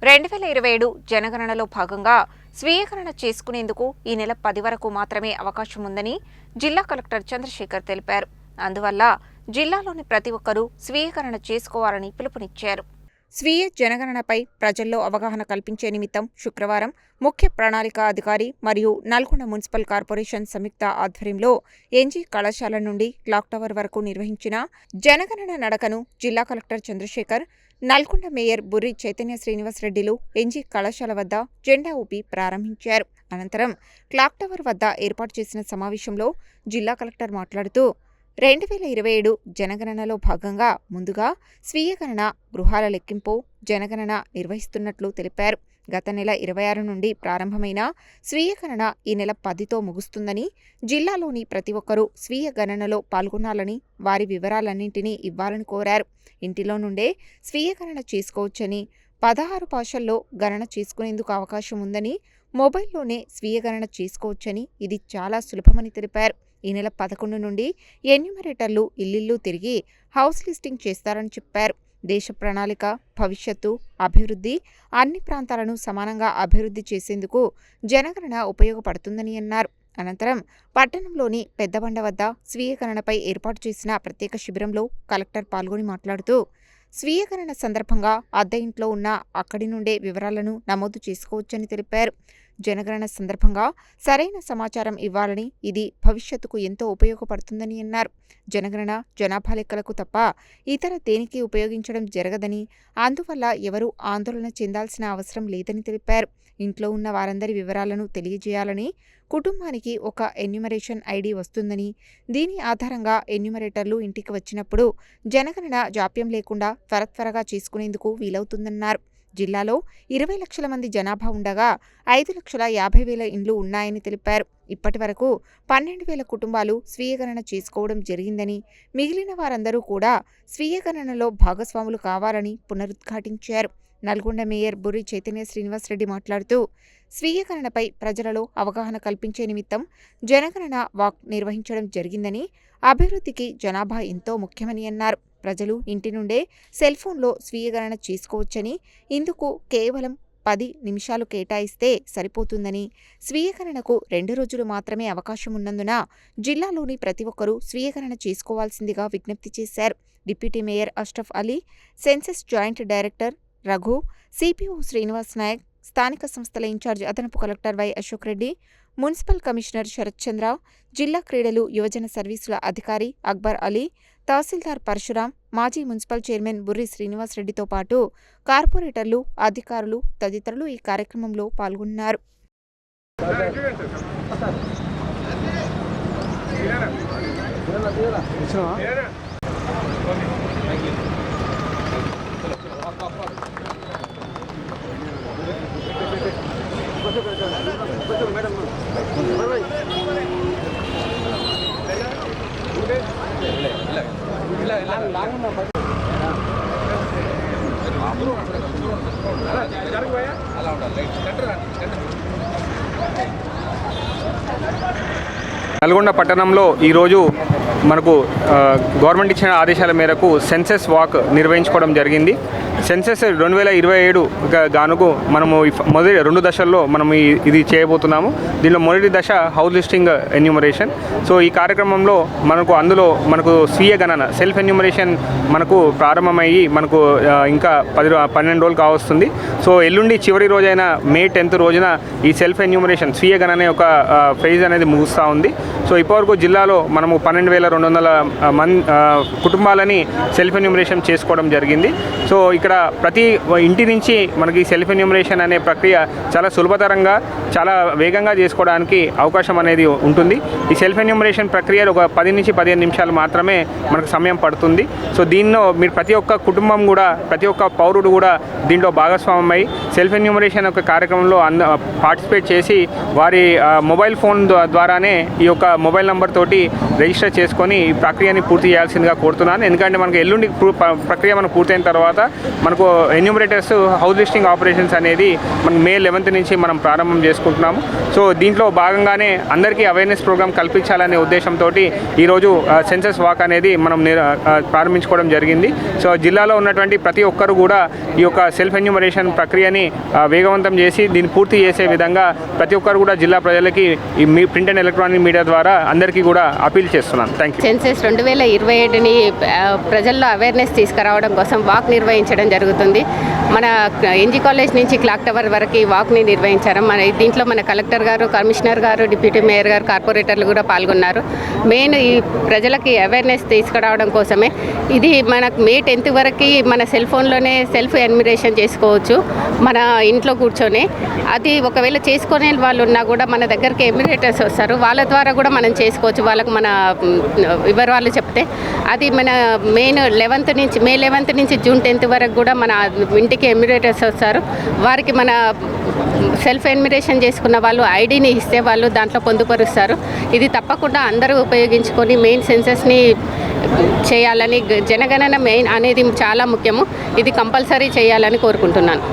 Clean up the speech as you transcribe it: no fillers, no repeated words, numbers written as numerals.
2027 జనగణనలో భాగంగా స్వీయకరణ చేసుకునేందుకు ఈ నెల 10 వరకు మాత్రమే అవకాశం ఉందని జిల్లా కలెక్టర్ చంద్రశేఖర్ తెలిపారు. అందువల్ల జిల్లాలోని ప్రతి ఒక్కరూ స్వీయకరణ చేసుకోవాలని పిలుపునిచ్చారు. స్వీయ జనగణనపై ప్రజల్లో అవగాహన కల్పించే నిమిత్తం శుక్రవారం ముఖ్య ప్రణాళిక అధికారి మరియు నల్గొండ మున్సిపల్ కార్పొరేషన్ సంయుక్త ఆధ్వర్యంలో ఎన్జీ కళాశాల నుండి క్లాక్ టవర్ వరకు నిర్వహించిన జనగణన నడకను జిల్లా కలెక్టర్ చంద్రశేఖర్, నల్గొండ మేయర్ బుర్రి చైతన్య శ్రీనివాస్ రెడ్డిలు ఎన్జీ కళాశాల వద్ద జెండా ఊపి ప్రారంభించారు. అనంతరం క్లాక్ టవర్ వద్ద ఏర్పాటు చేసిన సమావేశంలో జిల్లా కలెక్టర్ మాట్లాడుతూ 2027 జనగణనలో భాగంగా ముందుగా స్వీయగణన గృహాల లెక్కింపు జనగణన నిర్వహిస్తున్నట్లు తెలిపారు. గత నెల 26 నుండి ప్రారంభమైన స్వీయగణన ఈ నెల 10తో ముగుస్తుందని, జిల్లాలోని ప్రతి ఒక్కరూ స్వీయ గణనలో పాల్గొనాలని, వారి వివరాలన్నింటినీ ఇవ్వాలని కోరారు. ఇంటిలో నుండే స్వీయగణన చేసుకోవచ్చని, 16 భాషల్లో గణన చేసుకునేందుకు అవకాశం ఉందని, మొబైల్లోనే స్వీయగణన చేసుకోవచ్చని, ఇది చాలా సులభమని తెలిపారు. ఈ నెల 11 నుండి ఎన్యూమరేటర్లు ఇల్లిల్లు తిరిగి హౌస్ లిస్టింగ్ చేస్తారని చెప్పారు. దేశ ప్రణాళిక, భవిష్యత్తు, అభివృద్ధి అన్ని ప్రాంతాలను సమానంగా అభివృద్ధి చేసేందుకు జనగణన ఉపయోగపడుతుందని అన్నారు. అనంతరం పట్టణంలోని పెద్దబండ వద్ద స్వీయగణనపై ఏర్పాటు చేసిన ప్రత్యేక శిబిరంలో కలెక్టర్ పాల్గొని మాట్లాడుతూ, స్వీయగణన సందర్భంగా అద్దె ఇంట్లో ఉన్న అక్కడి నుండే వివరాలను నమోదు చేసుకోవచ్చని తెలిపారు. జనగణన సందర్భంగా సరైన సమాచారం ఇవ్వాలని, ఇది భవిష్యత్తుకు ఎంతో ఉపయోగపడుతుందని అన్నారు. జనగణన జనాభా లెక్కలకు తప్ప ఇతర దేనికి ఉపయోగించడం జరగదని, అందువల్ల ఎవరూ ఆందోళన చెందాల్సిన అవసరం లేదని తెలిపారు. ఇంట్లో ఉన్న వారందరి వివరాలను తెలియజేయాలని, కుటుంబానికి ఒక ఎన్యూమరేషన్ ఐడి వస్తుందని, దీని ఆధారంగా ఎన్యూమరేటర్లు ఇంటికి వచ్చినప్పుడు జనగణన జాప్యం లేకుండా త్వరగా చేసుకునేందుకు వీలవుతుందన్నారు. జిల్లాలో 20 లక్షల మంది జనాభా ఉండగా 5,50,000 ఇండ్లు ఉన్నాయని తెలిపారు. ఇప్పటి వరకు 12,000 కుటుంబాలు స్వీయగణన చేసుకోవడం జరిగిందని, మిగిలిన వారందరూ కూడా స్వీయగణనలో భాగస్వాములు కావాలని పునరుద్ఘాటించారు. నల్గొండ మేయర్ బుర్రి చైతన్య శ్రీనివాస్ రెడ్డి మాట్లాడుతూ, స్వీయగణనపై ప్రజలలో అవగాహన కల్పించే నిమిత్తం జనగణన వాక్ నిర్వహించడం జరిగిందని, అభివృద్ధికి జనాభా ఎంతో ముఖ్యమని అన్నారు. ప్రజలు ఇంటి నుండే సెల్ ఫోన్లో స్వీయగణన చేసుకోవచ్చని, ఇందుకు కేవలం 10 నిమిషాలు కేటాయిస్తే సరిపోతుందని, స్వీయగణనకు 2 రోజులు మాత్రమే అవకాశం ఉన్నందున జిల్లాలోని ప్రతి ఒక్కరూ స్వీయగణన చేసుకోవాల్సిందిగా విజ్ఞప్తి చేశారు. Deputy mayor Ashraf Ali, census joint director Raghu, CPO Srinivas Naik, స్థానిక సంస్థల ఇన్ఛార్జ్ అదనపు collector Y Ashok Reddy, municipal commissioner Sarath Chandra, జిల్లా క్రీడలు యువజన సర్వీసుల అధికారి అక్బర్ అలీ, తహసీల్దార్ పరశురాం, మాజీ మున్సిపల్ చైర్మన్ బుర్రి శ్రీనివాస్ రెడ్డితో పాటు కార్పొరేటర్లు, అధికారులు తదితరులు ఈ కార్యక్రమంలో పాల్గొన్నారు. నల్గొండ పట్టణంలో ఈరోజు మనకు గవర్నమెంట్ ఇచ్చిన ఆదేశాల మేరకు సెన్సెస్ వాక్ నిర్వహించుకోవడం జరిగింది. సెన్సెస్ 2027 గానుకు మనము మొదటి 2 దశల్లో మనం ఇది చేయబోతున్నాము. దీనిలో మొదటి దశ హౌస్ లిస్టింగ్ ఎన్యూమరేషన్. సో ఈ కార్యక్రమంలో అందులో మనకు స్వీయ గణన సెల్ఫ్ ఎన్యూమరేషన్ మనకు ప్రారంభమయ్యి మనకు ఇంకా 12 రోజులు కావస్తుంది. సో ఎల్లుండి చివరి రోజైన మే 10th రోజున ఈ సెల్ఫ్ ఎన్యూమరేషన్ స్వీయ గణన యొక్క ఫేజ్ అనేది ముగుస్తూ ఉంది. సో ఇప్పటివరకు జిల్లాలో మనము 12,200 కుటుంబాలని సెల్ఫ్ ఎన్యూమరేషన్ చేసుకోవడం జరిగింది. సో ఇక్కడ ప్రతి ఇంటి నుంచి మనకి సెల్ఫ్ ఎన్యూమరేషన్ అనే ప్రక్రియ చాలా సులభతరంగా, చాలా వేగంగా చేసుకోవడానికి అవకాశం అనేది ఉంటుంది. ఈ సెల్ఫ్ ఎన్యూమరేషన్ ప్రక్రియలో ఒక 10 నుంచి 15 నిమిషాలు మాత్రమే మనకు సమయం పడుతుంది. సో దీనిలో మీరు ప్రతి ఒక్క కుటుంబం కూడా, ప్రతి ఒక్క పౌరుడు కూడా దీంట్లో భాగస్వామ్యమై సెల్ఫ్ ఎన్యూమరేషన్ యొక్క కార్యక్రమంలో పార్టిసిపేట్ చేసి వారి మొబైల్ ఫోన్ ద్వారానే ఈ యొక్క మొబైల్ నెంబర్ తోటి రిజిస్టర్ చేసుకొని ఈ ప్రక్రియని పూర్తి చేయాల్సిందిగా కోరుతున్నాను. ఎందుకంటే మనకు ఎల్లుండి ప్రక్రియ మనకు పూర్తయిన తర్వాత మనకు ఎన్యూమరేటర్స్ హౌస్ లిస్టింగ్ ఆపరేషన్స్ అనేది మనం మే 11th నుంచి మనం ప్రారంభం చేసుకుంటున్నాము. సో దీంట్లో భాగంగానే అందరికీ అవేర్నెస్ ప్రోగ్రామ్ కల్పించాలనే ఉద్దేశంతో ఈరోజు సెన్సస్ వాక్ అనేది మనం ప్రారంభించుకోవడం జరిగింది. సో జిల్లాలో ఉన్నటువంటి ప్రతి ఒక్కరు కూడా ఈ యొక్క సెల్ఫ్ ఎన్యూమరేషన్ ప్రక్రియని వేగవంతం చేసి దీన్ని పూర్తి చేసే విధంగా ప్రతి ఒక్కరు కూడా జిల్లా ప్రజలకి ఈ ప్రింట్ అండ్ ఎలక్ట్రానిక్ మీడియా ద్వారా అందరికీ కూడా అపీల్ చేస్తున్నాను. Thank you. సెన్సెస్ 2027ని ప్రజల్లో అవేర్నెస్ తీసుకురావడం కోసం వాక్ నిర్వహించడం జరుగుతుంది. మన ఎన్జీ కాలేజ్ నుంచి క్లాక్ టవర్ వరకు ఈ వాక్ని నిర్వహించారు. దీంట్లో మన కలెక్టర్ గారు, కమిషనర్ గారు, డిప్యూటీ మేయర్ గారు, కార్పొరేటర్లు కూడా పాల్గొన్నారు. మెయిన్ ఈ ప్రజలకి అవేర్నెస్ తీసుకురావడం కోసమే. ఇది మనకు మే 10th వరకు మన సెల్ ఫోన్లోనే సెల్ఫ్ ఎన్యూమరేషన్ చేసుకోవచ్చు మన ఇంట్లో కూర్చొని. అది ఒకవేళ చేసుకునే వాళ్ళు ఉన్నా కూడా మన దగ్గరికి ఎన్యూమరేటర్స్ వస్తారు, వాళ్ళ ద్వారా కూడా మనం చేసుకోవచ్చు. వాళ్ళకు మన వివరాలు చెప్తే అది మన మే 11th నుంచి జూన్ 10th వరకు కూడా మన ఇంటికి ఎన్యూమరేటర్స్ వస్తారు. వారికి మన సెల్ఫ్ ఎన్యూమరేషన్ చేసుకున్న వాళ్ళు ఐడిని ఇస్తే వాళ్ళు దాంట్లో పొందుపరుస్తారు. ఇది తప్పకుండా అందరూ ఉపయోగించుకొని మెయిన్ సెన్సస్ని చేయాలని, జనగణన మెయిన్ అనేది చాలా ముఖ్యము. ఇది కంపల్సరీ చేయాలని కోరుకుంటున్నాను.